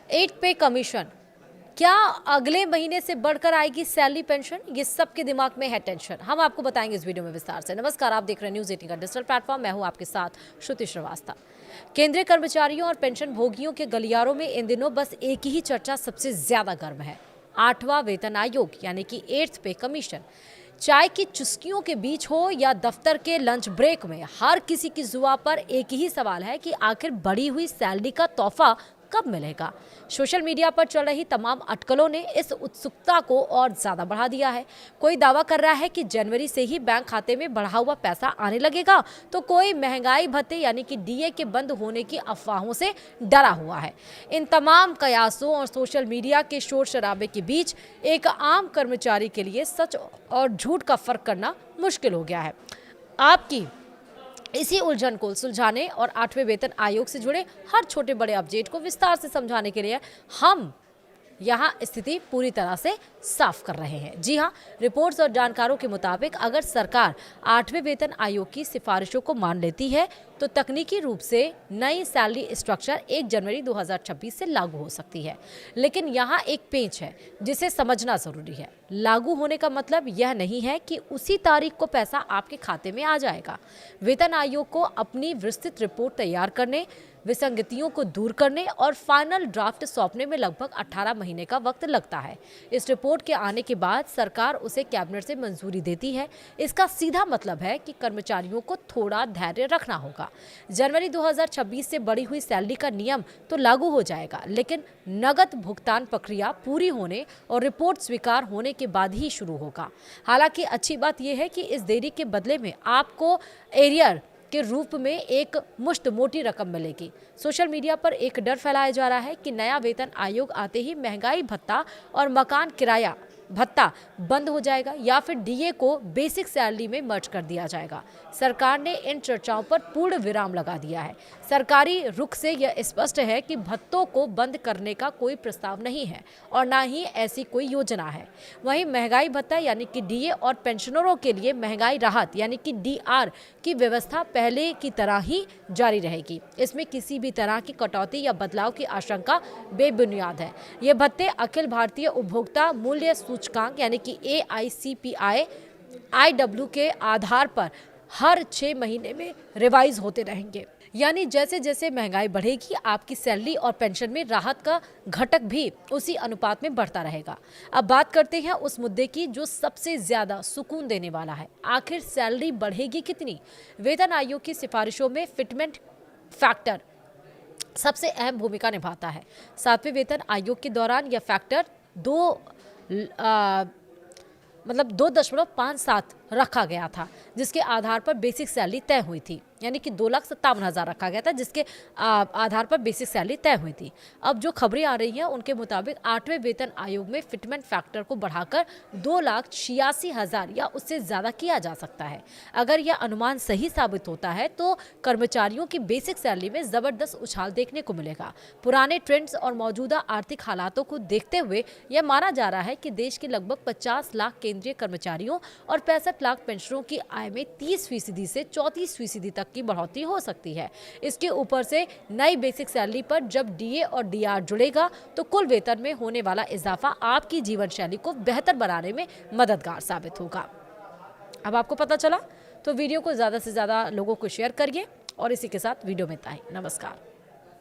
Eight पे commission, क्या अगले महीने से बढ़कर आएगी सैलरी पेंशन? ये सबके दिमाग में है टेंशन। हम आपको बताएंगे इस वीडियो में विस्तार से। नमस्कार, आप देख रहे हैं न्यूज 18 का डिजिटल प्लेटफॉर्म। मैं हूं आपके साथ श्रुति श्रीवास्तव। केंद्रीय कर्मचारियों और पेंशन भोगियों के गलियारों में इन दिनों बस एक ही चर्चा सबसे ज्यादा गर्म है, 8वां वेतन आयोग यानी कि 8th पे कमीशन। चाय की चुस्कियों के बीच हो या दफ्तर के लंच ब्रेक में, हर किसी की जुबान पर एक ही सवाल है कि आखिर बढ़ी हुई सैलरी का तोहफा कब मिलेगा। सोशल मीडिया पर चल रही तमाम अटकलों ने इस उत्सुकता को और ज्यादा बढ़ा दिया है। कोई दावा कर रहा है कि जनवरी से ही बैंक खाते में बढ़ा हुआ पैसा आने लगेगा, तो कोई महंगाई भत्ते यानी कि डीए के बंद होने की अफवाहों से डरा हुआ है। इन तमाम कयासों और सोशल मीडिया के शोर शराबे के बीच एक आम कर्मचारी के लिए सच और झूठ का फर्क करना मुश्किल हो गया है। आपकी इसी उलझन को सुलझाने और 8वें वेतन आयोग से जुड़े हर छोटे बड़े अपडेट को विस्तार से समझाने के लिए हम यहाँ स्थिति पूरी तरह से साफ कर रहे हैं। जी हाँ, रिपोर्ट्स और जानकारों के मुताबिक अगर सरकार 8वें वेतन आयोग की सिफारिशों को मान लेती है तो तकनीकी रूप से नई सैलरी स्ट्रक्चर 1 जनवरी 2026 से लागू हो सकती है। लेकिन यहाँ एक पेंच है जिसे समझना जरूरी है। लागू होने का मतलब यह नहीं है कि उसी तारीख को पैसा आपके खाते में आ जाएगा। वेतन आयोग को अपनी विस्तृत रिपोर्ट तैयार करने, विसंगतियों को दूर करने और फाइनल ड्राफ्ट सौंपने में लगभग 18 महीने का वक्त लगता है। इस रिपोर्ट के आने के बाद सरकार उसे कैबिनेट से मंजूरी देती है। इसका सीधा मतलब है कि कर्मचारियों को थोड़ा धैर्य रखना होगा। जनवरी 2026 से बढ़ी हुई सैलरी का नियम तो लागू हो जाएगा, लेकिन नगद भुगतान प्रक्रिया पूरी होने और रिपोर्ट स्वीकार होने के बाद ही शुरू होगा। हालांकि अच्छी बात यह है कि इस देरी के बदले में आपको एरियर के रूप में एक मुश्त मोटी रकम मिलेगी। सोशल मीडिया पर एक डर फैलाया जा रहा है कि नया वेतन आयोग आते ही महंगाई भत्ता और मकान किराया भत्ता बंद हो जाएगा या फिर डीए को बेसिक सैलरी में मर्ज कर दिया जाएगा। सरकार ने इन चर्चाओं पर पूर्ण विराम लगा दिया है। सरकारी रुख से यह स्पष्ट है कि भत्तों को बंद करने का कोई प्रस्ताव नहीं है और ना ही ऐसी कोई योजना है। वहीं महंगाई भत्ता यानी कि डीए और पेंशनरों के लिए महंगाई राहत यानी कि डीआर की व्यवस्था पहले की तरह ही जारी रहेगी। इसमें किसी भी तरह की कटौती या बदलाव की आशंका बेबुनियाद है। ये भत्ते अखिल भारतीय उपभोक्ता मूल्य सूचकांक यानी कि AICPI IW के आधार पर हर 6 महीने में रिवाइज होते रहेंगे। यानी जैसे जैसे महंगाई बढ़ेगी, आपकी सैलरी और पेंशन में राहत का घटक भी उसी अनुपात में बढ़ता रहेगा। अब बात करते हैं उस मुद्दे की जो सबसे ज्यादा सुकून देने वाला है। आखिर सैलरी बढ़ेगी कितनी? वेतन आयोग की सिफारिशों में फिटमेंट फैक्टर सबसे अहम भूमिका निभाता है। 7वें वेतन आयोग के दौरान यह फैक्टर 2.57 रखा गया था, जिसके आधार पर बेसिक सैलरी तय हुई थी। यानी कि 2,57,000 रखा गया था, जिसके आधार पर बेसिक सैलरी तय हुई थी। अब जो खबरें आ रही हैं उनके मुताबिक 8वें वेतन आयोग में फिटमेंट फैक्टर को बढ़ाकर 2,86,000 या उससे ज्यादा किया जा सकता है। अगर यह अनुमान सही साबित होता है तो कर्मचारियों की बेसिक सैलरी में जबरदस्त उछाल देखने को मिलेगा। पुराने ट्रेंड्स और मौजूदा आर्थिक हालातों को देखते हुए यह माना जा रहा है कि देश के लगभग 50 लाख केंद्रीय कर्मचारियों और 65 लाख पेंशनरों की आय में 30% से 34% तक की बढ़ोतरी हो सकती है। इसके ऊपर से नई बेसिक सैलरी पर जब डीए और डीआर जुड़ेगा तो कुल वेतन में होने वाला इजाफा आपकी जीवन शैली को बेहतर बनाने में मददगार साबित होगा। अब आपको पता चला तो वीडियो को ज्यादा से ज्यादा लोगों को शेयर करिए और इसी के साथ वीडियो में इतना ही। नमस्कार।